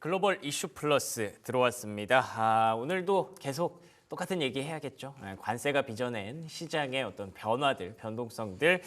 글로벌 이슈 플러스 들어왔습니다. 오늘도 계속 똑같은 얘기 해야겠죠. 관세가 빚어낸 시장의 어떤 변화들, 변동성들,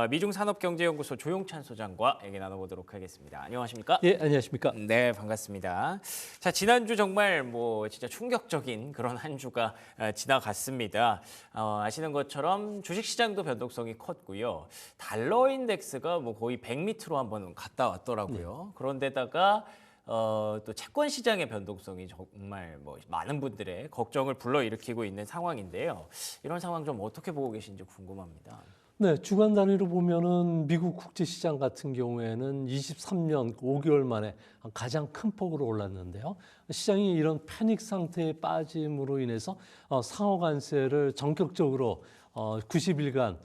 미중산업경제연구소 조용찬 소장과 얘기 나눠보도록 하겠습니다. 안녕하십니까? 예, 안녕하십니까? 네, 반갑습니다. 자, 지난주 정말 진짜 충격적인 그런 한 주가 지나갔습니다. 아시는 것처럼 주식시장도 변동성이 컸고요. 달러 인덱스가 거의 100 밑으로 한번 갔다 왔더라고요. 그런데다가 또 채권 시장의 변동성이 정말 많은 분들의 걱정을 불러일으키고 있는 상황인데요. 이런 상황 좀 어떻게 보고 계신지 궁금합니다. 네, 주간 단위로 보면은 미국 국제 시장 같은 경우에는 23년 5개월 만에 가장 큰 폭으로 올랐는데요. 시장이 이런 패닉 상태에 빠짐으로 인해서 상호 관세를 전격적으로 90일간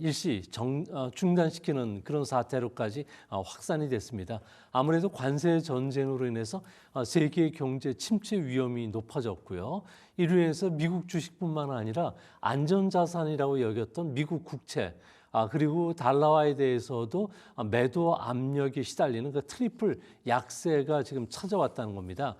일시 중단시키는 그런 사태로까지 확산이 됐습니다. 아무래도 관세 전쟁으로 인해서 세계 경제 침체 위험이 높아졌고요. 이로 인해서 미국 주식뿐만 아니라 안전자산이라고 여겼던 미국 국채, 그리고 달러화에 대해서도 매도 압력이 시달리는 그 트리플 약세가 지금 찾아왔다는 겁니다.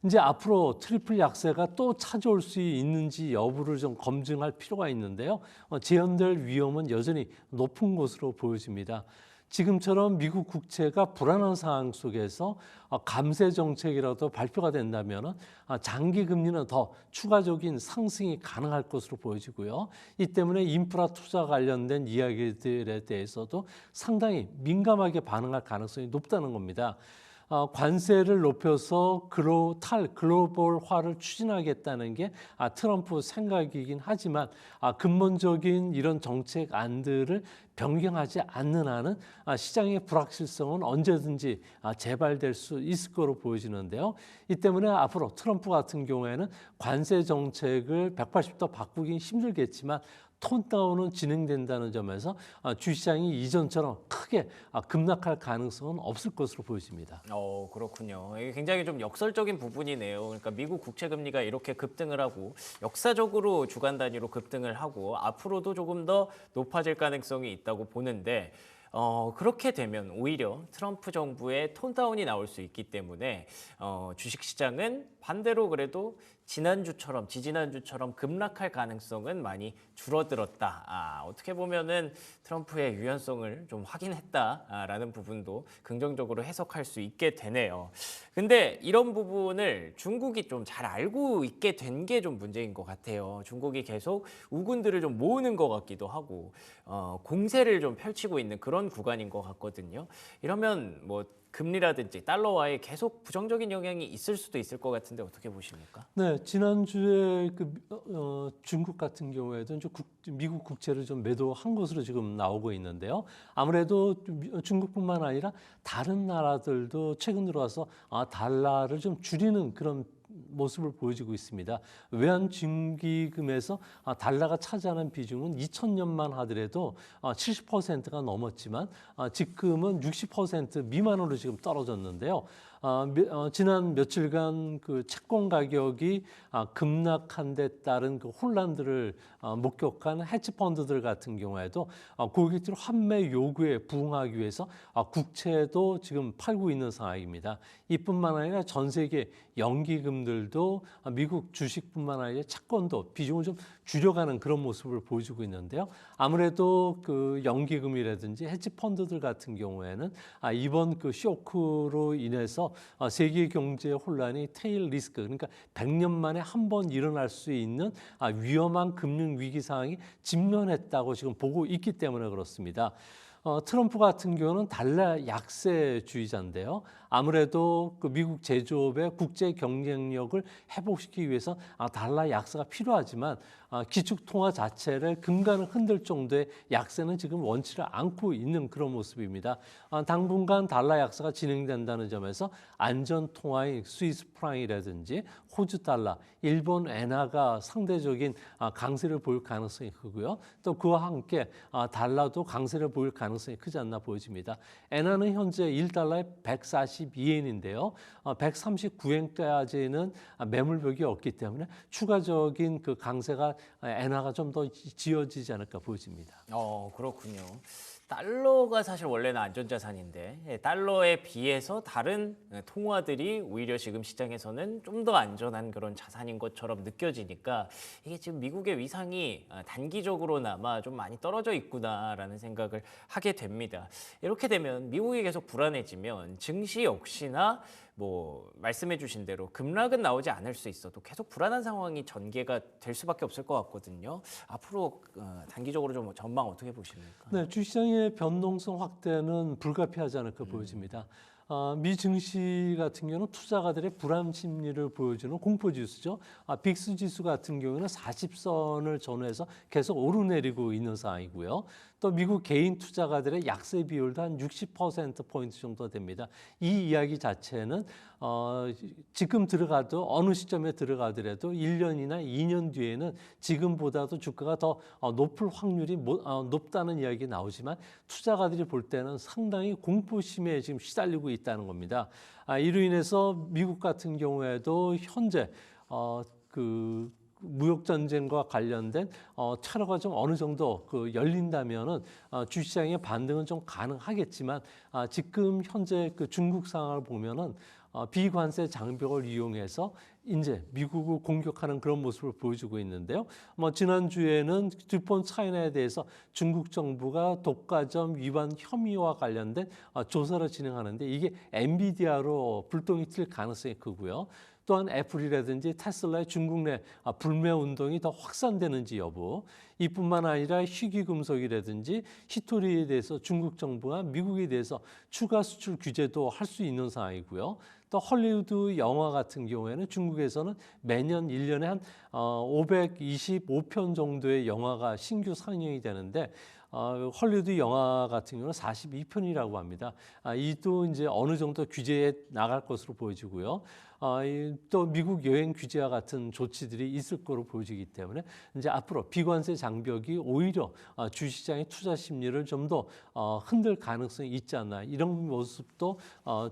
이제 앞으로 트리플 약세가 또 찾아올 수 있는지 여부를 좀 검증할 필요가 있는데요. 재현될 위험은 여전히 높은 것으로 보여집니다. 지금처럼 미국 국채가 불안한 상황 속에서 감세 정책이라도 발표가 된다면 장기 금리는 더 추가적인 상승이 가능할 것으로 보여지고요. 이 때문에 인프라 투자 관련된 이야기들에 대해서도 상당히 민감하게 반응할 가능성이 높다는 겁니다. 관세를 높여서 글로벌화를 추진하겠다는 게 트럼프 생각이긴 하지만 근본적인 이런 정책안들을 변경하지 않는 한은 시장의 불확실성은 언제든지 재발될 수 있을 거로 보여지는데요. 이 때문에 앞으로 트럼프 같은 경우에는 관세 정책을 180도 바꾸긴 힘들겠지만 톤다운은 진행된다는 점에서 주시장이 이전처럼 크게 급락할 가능성은 없을 것으로 보여집니다. 그렇군요. 이게 굉장히 좀 역설적인 부분이네요. 그러니까 미국 국채 금리가 이렇게 급등을 하고 역사적으로 주간 단위로 급등을 하고 앞으로도 조금 더 높아질 가능성이 있다고 보는데 그렇게 되면 오히려 트럼프 정부의 톤다운이 나올 수 있기 때문에 주식시장은 반대로 그래도 지지난주처럼 급락할 가능성은 많이 줄어들었다. 어떻게 보면은 트럼프의 유연성을 좀 확인했다라는 부분도 긍정적으로 해석할 수 있게 되네요. 근데 이런 부분을 중국이 좀 잘 알고 있게 된 게 좀 문제인 것 같아요. 중국이 계속 우군들을 좀 모으는 것 같기도 하고 공세를 좀 펼치고 있는 그런 구간인 것 같거든요. 이러면 금리라든지 달러화에 계속 부정적인 영향이 있을 수도 있을 것 같은데 어떻게 보십니까? 네, 지난주에 중국 같은 경우에도 미국 국채를 좀 매도한 것으로 지금 나오고 있는데요. 아무래도 중국뿐만 아니라 다른 나라들도 최근 들어와서 달러를 좀 줄이는 그런 모습을 보여주고 있습니다. 외환중기금에서 달러가 차지하는 비중은 2000년만 하더라도 70%가 넘었지만 지금은 60% 미만으로 지금 떨어졌는데요. 지난 며칠간 그 채권 가격이 급락한 데 따른 그 혼란들을 목격한 헤지펀드들 같은 경우에도 고객들 환매 요구에 부응하기 위해서 국채도 지금 팔고 있는 상황입니다. 이뿐만 아니라 전 세계 연기금들도 미국 주식뿐만 아니라 채권도 비중을 좀 줄여가는 그런 모습을 보여주고 있는데요. 아무래도 그 연기금이라든지 헤지펀드들 같은 경우에는 이번 그 쇼크로 인해서 세계 경제 혼란이 테일 리스크, 그러니까 100년 만에 한 번 일어날 수 있는 위험한 금융 위기 상황이 직면했다고 지금 보고 있기 때문에 그렇습니다. 트럼프 같은 경우는 달러 약세주의자인데요. 아무래도 그 미국 제조업의 국제 경쟁력을 회복시키기 위해서 달러 약세가 필요하지만 기축통화 자체를 근간을 흔들 정도의 약세는 지금 원치를 않고 있는 그런 모습입니다. 당분간 달러 약세가 진행된다는 점에서 안전통화인 스위스 프랑이라든지 호주 달러, 일본 엔화가 상대적인 강세를 보일 가능성이 크고요. 또 그와 함께 달러도 강세를 보일 가능성이 크지 않나 보여집니다. 엔화는 현재 1달러에 142엔인데요. 139엔까지는 매물벽이 없기 때문에 추가적인 그 강세가 엔화가 좀 더 지어지지 않을까 보여집니다. 그렇군요. 달러가 사실 원래는 안전자산인데 달러에 비해서 다른 통화들이 오히려 지금 시장에서는 좀 더 안전한 그런 자산인 것처럼 느껴지니까 이게 지금 미국의 위상이 단기적으로나마 좀 많이 떨어져 있구나라는 생각을 하게 됩니다. 이렇게 되면 미국이 계속 불안해지면 증시 역시나 뭐 말씀해 주신 대로 급락은 나오지 않을 수 있어도 계속 불안한 상황이 전개가 될 수밖에 없을 것 같거든요. 앞으로 단기적으로 좀 전망 어떻게 보십니까? 네, 주시장의 변동성 확대는 불가피하지 않을까 보여집니다. 미 증시 같은 경우는 투자가들의 불안 심리를 보여주는 공포 지수죠. 빅스 지수 같은 경우는 40선을 전후해서 계속 오르내리고 있는 상황이고요. 또 미국 개인 투자가들의 약세 비율도 한 60%포인트 정도 됩니다. 이 이야기 자체는 지금 들어가도 어느 시점에 들어가더라도 1년이나 2년 뒤에는 지금보다도 주가가 더 높을 확률이 높다는 이야기 나오지만 투자가들이 볼 때는 상당히 공포심에 지금 시달리고 있다는 겁니다. 이로 인해서 미국 같은 경우에도 현재 그 무역 전쟁과 관련된 차로가 좀 어느 정도 열린다면은 주시장의 반등은 좀 가능하겠지만 지금 현재 그 중국 상황을 보면은 비관세 장벽을 이용해서 이제 미국을 공격하는 그런 모습을 보여주고 있는데요. 지난주에는 듀폰 차이나에 대해서 중국 정부가 독과점 위반 혐의와 관련된 조사를 진행하는데 이게 엔비디아로 불똥이 튈 가능성이 크고요. 또한 애플이라든지 테슬라의 중국 내 불매 운동이 더 확산되는지 여부, 이뿐만 아니라 희귀금속이라든지 히토리에 대해서 중국 정부가 미국에 대해서 추가 수출 규제도 할 수 있는 상황이고요. 또 헐리우드 영화 같은 경우에는 중국에서는 매년 1년에 한 525편 정도의 영화가 신규 상영이 되는데 헐리우드 영화 같은 경우는 42편이라고 합니다. 이도 이제 어느 정도 규제에 나갈 것으로 보여지고요. 또 미국 여행 규제와 같은 조치들이 있을 거로 보여지기 때문에 이제 앞으로 비관세 장벽이 오히려 주시장의 투자 심리를 좀 더 흔들 가능성이 있지 않나 이런 모습도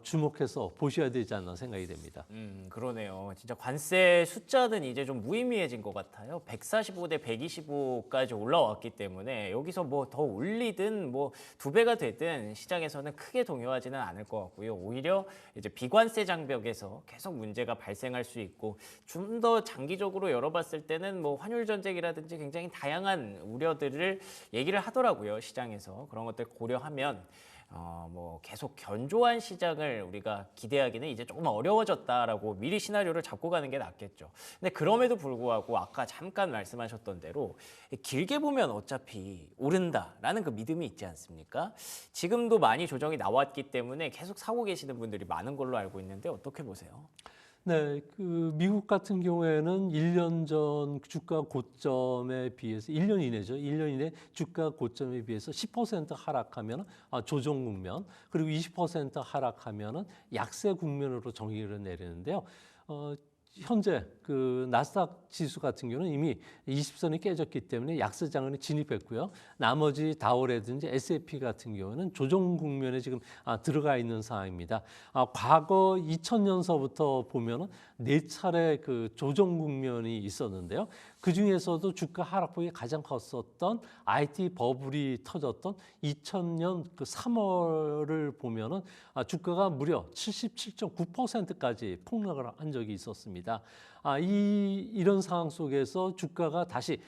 주목해서 보셔야 되지 않나 생각이 됩니다. 그러네요. 진짜 관세 숫자는 이제 좀 무의미해진 것 같아요. 145대 125까지 올라왔기 때문에 여기서 뭐 더 올리든 뭐 2배가 되든 시장에서는 크게 동요하지는 않을 것 같고요. 오히려 이제 비관세 장벽에서 계속 문제가 발생할 수 있고 좀 더 장기적으로 열어봤을 때는 뭐 환율 전쟁이라든지 굉장히 다양한 우려들을 얘기를 하더라고요. 시장에서 그런 것들 고려하면 뭐 계속 견조한 시장을 우리가 기대하기는 이제 조금 어려워졌다라고 미리 시나리오를 잡고 가는 게 낫겠죠. 근데 그럼에도 불구하고 아까 잠깐 말씀하셨던 대로 길게 보면 어차피 오른다라는 그 믿음이 있지 않습니까? 지금도 많이 조정이 나왔기 때문에 계속 사고 계시는 분들이 많은 걸로 알고 있는데 어떻게 보세요? 네, 그 미국 같은 경우에는 1년 전 주가 고점에 비해서 1년 이내죠. 1년 이내 주가 고점에 비해서 10% 하락하면 조정 국면, 그리고 20% 하락하면 약세 국면으로 정의를 내리는데요. 현재 그 나스닥 지수 같은 경우는 이미 20선이 깨졌기 때문에 약세 장을 진입했고요. 나머지 다우라든지 S&P 같은 경우는 조정 국면에 지금 들어가 있는 상황입니다. 과거 2000년서부터 보면은 4차례 그 조정 국면이 있었는데요. 그 중에서도 주가 하락폭이 가장 컸었던 IT 버블이 터졌던 2000년 그 3월을 보면은 주가가 무려 77.9%까지 폭락을 한 적이 있었습니다. 이런 상황 속에서 주가가 다시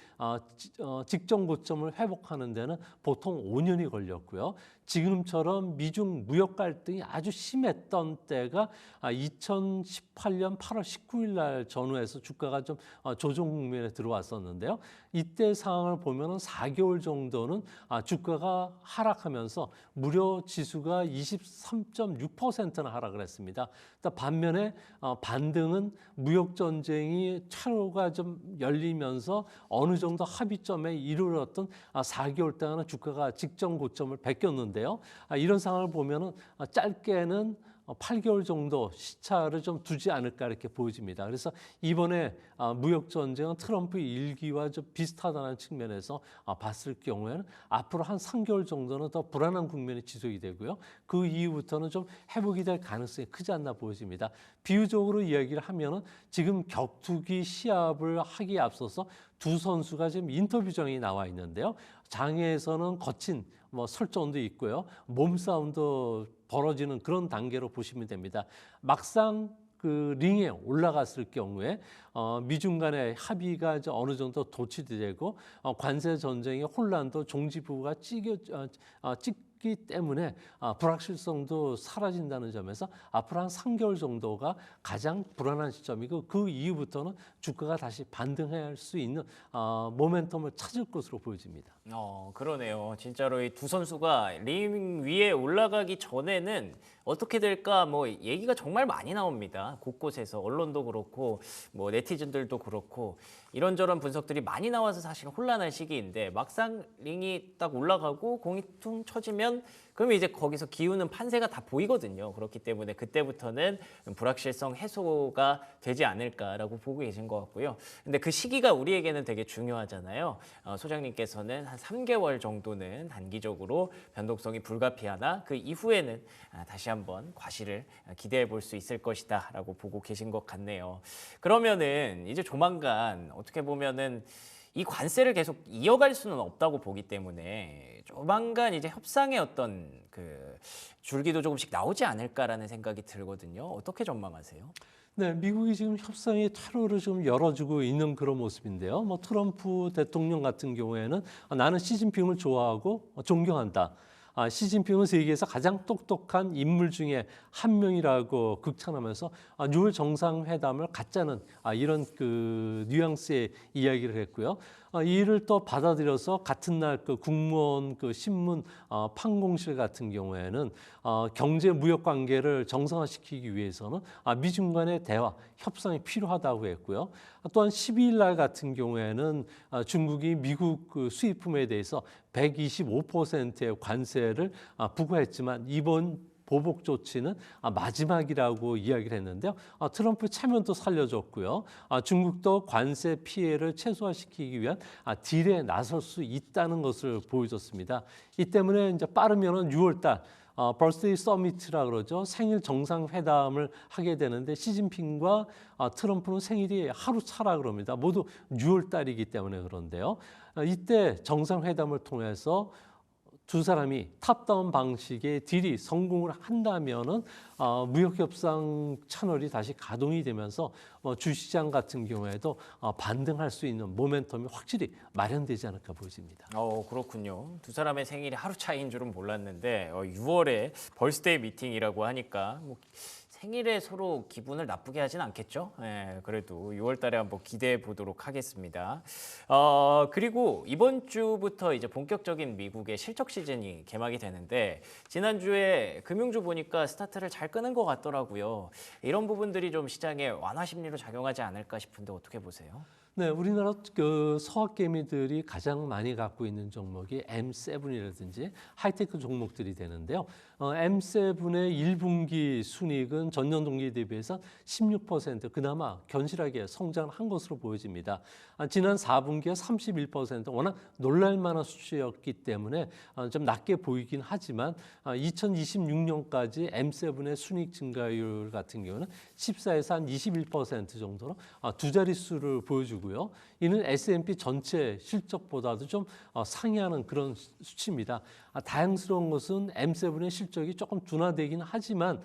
직전 고점을 회복하는 데는 보통 5년이 걸렸고요. 지금처럼 미중 무역 갈등이 아주 심했던 때가 2018년 8월 19일 날 전후해서 주가가 좀 조정 국면에 들어왔었는데요. 이때 상황을 보면 4개월 정도는 주가가 하락하면서 무려 지수가 23.6%나 하락을 했습니다. 반면에 반등은 무역 전쟁이 차로가 좀 열리면서 어느 정도 합의점에 이르렀던 4개월 동안은 주가가 직전 고점을 뺏겼는데요. 이런 상황을 보면은 짧게는 8개월 정도 시차를 좀 두지 않을까 이렇게 보여집니다. 그래서 이번에 무역 전쟁은 트럼프 일기와 좀 비슷하다는 측면에서 봤을 경우에는 앞으로 한 3개월 정도는 더 불안한 국면이 지속이 되고요. 그 이후부터는 좀 회복이 될 가능성이 크지 않나 보여집니다. 비유적으로 이야기를 하면은 지금 격투기 시합을 하기에 앞서서 두 선수가 지금 인터뷰장에 나와 있는데요. 장에서는 거친 뭐 설전도 있고요. 몸싸움도 벌어지는 그런 단계로 보시면 됩니다. 막상 그 링에 올라갔을 경우에 미중 간의 합의가 이제 어느 정도 도출이 되고 관세 전쟁의 혼란도 종지부가 찍기 때문에 불확실성도 사라진다는 점에서 앞으로 한 3개월 정도가 가장 불안한 시점이고 그 이후부터는 주가가 다시 반등할 수 있는 모멘텀을 찾을 것으로 보여집니다. 그러네요. 진짜로 이 두 선수가 링 위에 올라가기 전에는 어떻게 될까 뭐 얘기가 정말 많이 나옵니다. 곳곳에서 언론도 그렇고 뭐 네티즌들도 그렇고 이런저런 분석들이 많이 나와서 사실 혼란한 시기인데 막상 링이 딱 올라가고 공이 퉁 쳐지면 그러면 이제 거기서 기우는 판세가 다 보이거든요. 그렇기 때문에 그때부터는 불확실성 해소가 되지 않을까라고 보고 계신 것 같고요. 근데 그 시기가 우리에게는 되게 중요하잖아요. 소장님께서는 한 3개월 정도는 단기적으로 변동성이 불가피하나 그 이후에는 다시 한번 과실을 기대해 볼 수 있을 것이다라고 보고 계신 것 같네요. 그러면은 이제 조만간 어떻게 보면은 이 관세를 계속 이어갈 수는 없다고 보기 때문에 조만간 이제 협상의 어떤 그 줄기도 조금씩 나오지 않을까라는 생각이 들거든요. 어떻게 전망하세요? 네, 미국이 지금 협상의 퇴로를 좀 열어주고 있는 그런 모습인데요. 뭐 트럼프 대통령 같은 경우에는 나는 시진핑을 좋아하고 존경한다. 시진핑은 세계에서 가장 똑똑한 인물 중에 한 명이라고 극찬하면서 6월 정상회담을 갖자는 이런 그 뉘앙스의 이야기를 했고요. 이 일을 또 받아들여서 같은 날 그 국무원 그 신문 판공실 같은 경우에는 경제 무역 관계를 정상화시키기 위해서는 미중 간의 대화, 협상이 필요하다고 했고요. 또한 12일 날 같은 경우에는 중국이 미국 그 수입품에 대해서 125%의 관세를 부과했지만 이번 보복 조치는 마지막이라고 이야기를 했는데요. 트럼프 체면도 살려줬고요. 중국도 관세 피해를 최소화시키기 위한 딜에 나설 수 있다는 것을 보여줬습니다. 이 때문에 이제 빠르면은 6월달 버스데이 서미트라 그러죠. 생일 정상회담을 하게 되는데 시진핑과 트럼프는 생일이 하루 차라 그럽니다. 모두 6월 달이기 때문에 그런데요. 이때 정상회담을 통해서 두 사람이 탑다운 방식의 딜이 성공을 한다면은 무역 협상 채널이 다시 가동이 되면서 주시장 같은 경우에도 반등할 수 있는 모멘텀이 확실히 마련되지 않을까 보여집니다. 그렇군요. 두 사람의 생일이 하루 차이인 줄은 몰랐는데 6월에 벌스데이 미팅이라고 하니까 뭐 생일에 서로 기분을 나쁘게 하진 않겠죠? 예, 그래도 6월 달에 한번 기대해 보도록 하겠습니다. 그리고 이번 주부터 이제 본격적인 미국의 실적 시즌이 개막이 되는데 지난주에 금융주 보니까 스타트를 잘 끄는 것 같더라고요. 이런 부분들이 좀 시장에 완화 심리로 작용하지 않을까 싶은데 어떻게 보세요? 네, 우리나라 그 서학 개미들이 가장 많이 갖고 있는 종목이 M7이라든지 하이테크 종목들이 되는데요. M7의 1분기 순이익은 전년 동기 대비해서 16% 그나마 견실하게 성장한 것으로 보여집니다. 지난 4분기에 31% 워낙 놀랄만한 수치였기 때문에 좀 낮게 보이긴 하지만 2026년까지 M7의 순이익 증가율 같은 경우는 14에서 한 21% 정도로 두 자릿수를 보여주고요. 이는 S&P 전체 실적보다도 좀 상회하는 그런 수치입니다. 다행스러운 것은 M7의 실적이 조금 둔화되긴 하지만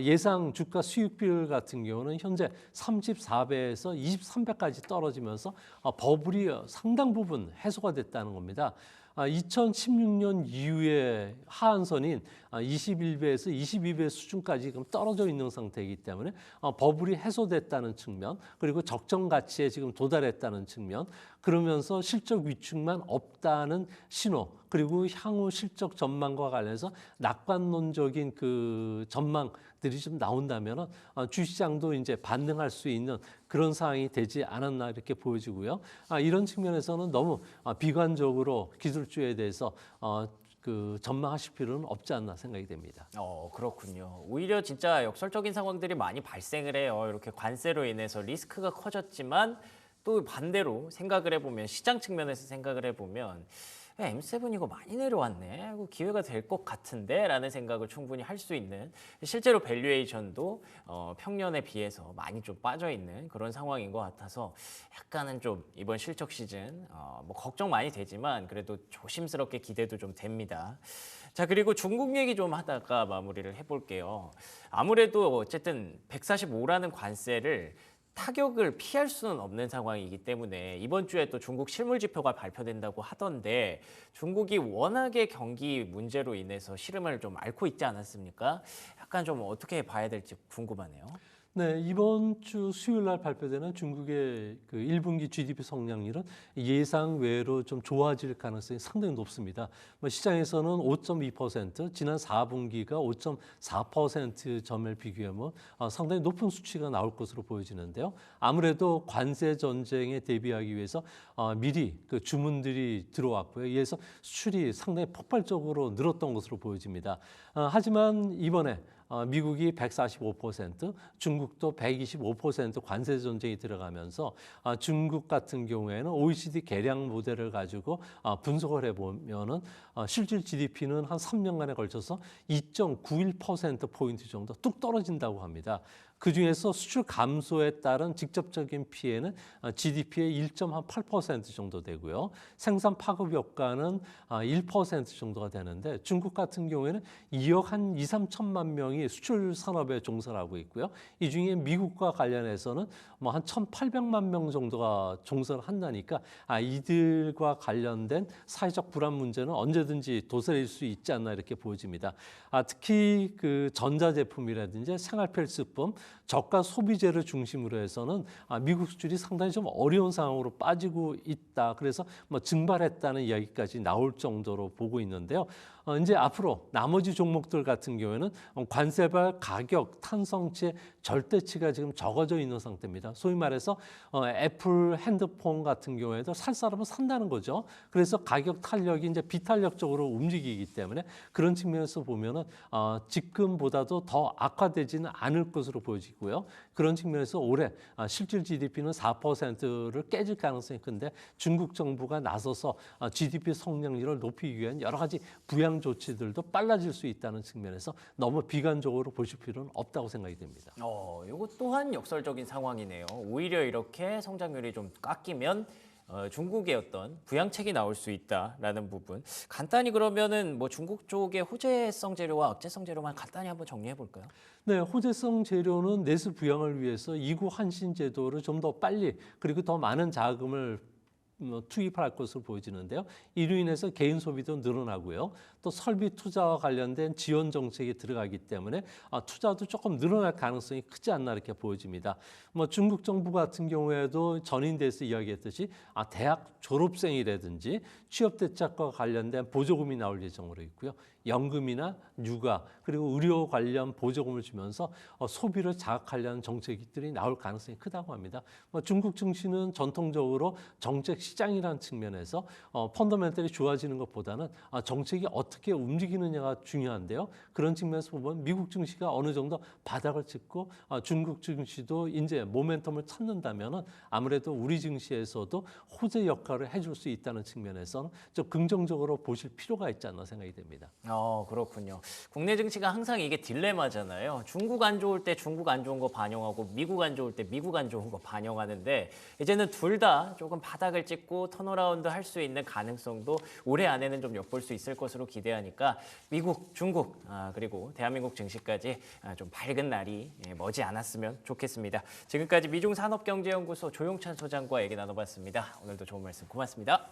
예상 주가 수익 비율 같은 경우는 현재 34배에서 23배까지 떨어지면서 버블이 상당 부분 해소가 됐다는 겁니다. 2016년 이후에 하한선인 21배에서 22배 수준까지 지금 떨어져 있는 상태이기 때문에 버블이 해소됐다는 측면 그리고 적정 가치에 지금 도달했다는 측면 그러면서 실적 위축만 없다는 신호 그리고 향후 실적 전망과 관련해서 낙관론적인 그 전망들이 좀 나온다면 주시장도 이제 반등할 수 있는 그런 상황이 되지 않았나 이렇게 보여지고요. 이런 측면에서는 너무 비관적으로 기술주에 대해서 그 전망하실 필요는 없지 않나 생각이 됩니다. 그렇군요. 오히려 진짜 역설적인 상황들이 많이 발생을 해요. 이렇게 관세로 인해서 리스크가 커졌지만 또 반대로 생각을 해보면 시장 측면에서 생각을 해보면 야, M7 이거 많이 내려왔네. 이거 기회가 될 것 같은데 라는 생각을 충분히 할 수 있는, 실제로 밸류에이션도 평년에 비해서 많이 좀 빠져 있는 그런 상황인 것 같아서 약간은 좀 이번 실적 시즌 뭐 걱정 많이 되지만 그래도 조심스럽게 기대도 좀 됩니다. 자, 그리고 중국 얘기 좀 하다가 마무리를 해볼게요. 아무래도 어쨌든 145라는 관세를 타격을 피할 수는 없는 상황이기 때문에 이번 주에 또 중국 실물 지표가 발표된다고 하던데, 중국이 워낙에 경기 문제로 인해서 시름을 좀 앓고 있지 않았습니까? 약간 좀 어떻게 봐야 될지 궁금하네요. 네, 이번 주 수요일 날 발표되는 중국의 그 1분기 GDP 성장률은 예상 외로 좀 좋아질 가능성이 상당히 높습니다. 뭐 시장에서는 5.2%, 지난 4분기가 5.4% 점을 비교하면 상당히 높은 수치가 나올 것으로 보여지는데요. 아무래도 관세 전쟁에 대비하기 위해서 미리 그 주문들이 들어왔고요. 이에서 수출이 상당히 폭발적으로 늘었던 것으로 보여집니다. 하지만 이번에 미국이 145%, 중국도 125% 관세 전쟁이 들어가면서 중국 같은 경우에는 OECD 개량 모델을 가지고 분석을 해보면은 실질 GDP는 한 3년간에 걸쳐서 2.91%포인트 정도 뚝 떨어진다고 합니다. 그중에서 수출 감소에 따른 직접적인 피해는 GDP의 1.8% 정도 되고요. 생산 파급 효과는 1% 정도가 되는데, 중국 같은 경우에는 2억 한 2, 3천만 명이 수출 산업에 종사를 하고 있고요. 이 중에 미국과 관련해서는 뭐 한 1,800만 명 정도가 종사를 한다니까 이들과 관련된 사회적 불안 문제는 언제든지 도사릴 수 있지 않나 이렇게 보여집니다. 특히 그 전자제품이라든지 생활필수품, 저가 소비재를 중심으로 해서는 미국 수출이 상당히 좀 어려운 상황으로 빠지고 있다. 그래서 뭐 증발했다는 이야기까지 나올 정도로 보고 있는데요. 이제 앞으로 나머지 종목들 같은 경우에는 관세발 가격 탄성치의 절대치가 지금 적어져 있는 상태입니다. 소위 말해서 애플 핸드폰 같은 경우에도 살 사람은 산다는 거죠. 그래서 가격 탄력이 이제 비탄력적으로 움직이기 때문에 그런 측면에서 보면은 지금보다도 더 악화되지는 않을 것으로 보여지고요. 그런 측면에서 올해 실질 GDP는 4%를 깨질 가능성이 큰데, 중국 정부가 나서서 GDP 성장률을 높이기 위한 여러 가지 부양 조치들도 빨라질 수 있다는 측면에서 너무 비관적으로 보실 필요는 없다고 생각이 됩니다. 이거 또한 역설적인 상황이네요. 오히려 이렇게 성장률이 좀 깎이면 중국의 어떤 부양책이 나올 수 있다라는 부분. 간단히 그러면은 뭐 중국 쪽의 호재성 재료와 억제성 재료만 간단히 한번 정리해 볼까요? 네, 호재성 재료는 내수 부양을 위해서 이구 환신 제도를 좀 더 빨리 그리고 더 많은 자금을 투입할 것으로 보여지는데요. 이로 인해서 개인 소비도 늘어나고요. 또 설비 투자와 관련된 지원 정책이 들어가기 때문에 투자도 조금 늘어날 가능성이 크지 않나 이렇게 보여집니다. 뭐 중국 정부 같은 경우에도 전인대에서 이야기했듯이 대학 졸업생이라든지 취업 대책과 관련된 보조금이 나올 예정으로 있고요. 연금이나 육아 그리고 의료 관련 보조금을 주면서 소비를 자극하려는 정책들이 나올 가능성이 크다고 합니다. 중국 증시는 전통적으로 정책 시장이라는 측면에서 펀더멘털이 좋아지는 것보다는 정책이 어떻게 움직이느냐가 중요한데요. 그런 측면에서 보면 미국 증시가 어느 정도 바닥을 찍고 중국 증시도 이제 모멘텀을 찾는다면 아무래도 우리 증시에서도 호재 역할을 해줄 수 있다는 측면에서는 좀 긍정적으로 보실 필요가 있지 않나 생각이 됩니다. 그렇군요. 국내 증시가 항상 이게 딜레마잖아요. 중국 안 좋을 때 중국 안 좋은 거 반영하고 미국 안 좋을 때 미국 안 좋은 거 반영하는데, 이제는 둘 다 조금 바닥을 찍고 턴어라운드 할 수 있는 가능성도 올해 안에는 좀 엿볼 수 있을 것으로 기대하니까 미국, 중국 그리고 대한민국 증시까지 좀 밝은 날이 머지 않았으면 좋겠습니다. 지금까지 미중산업경제연구소 조용찬 소장과 얘기 나눠봤습니다. 오늘도 좋은 말씀 고맙습니다.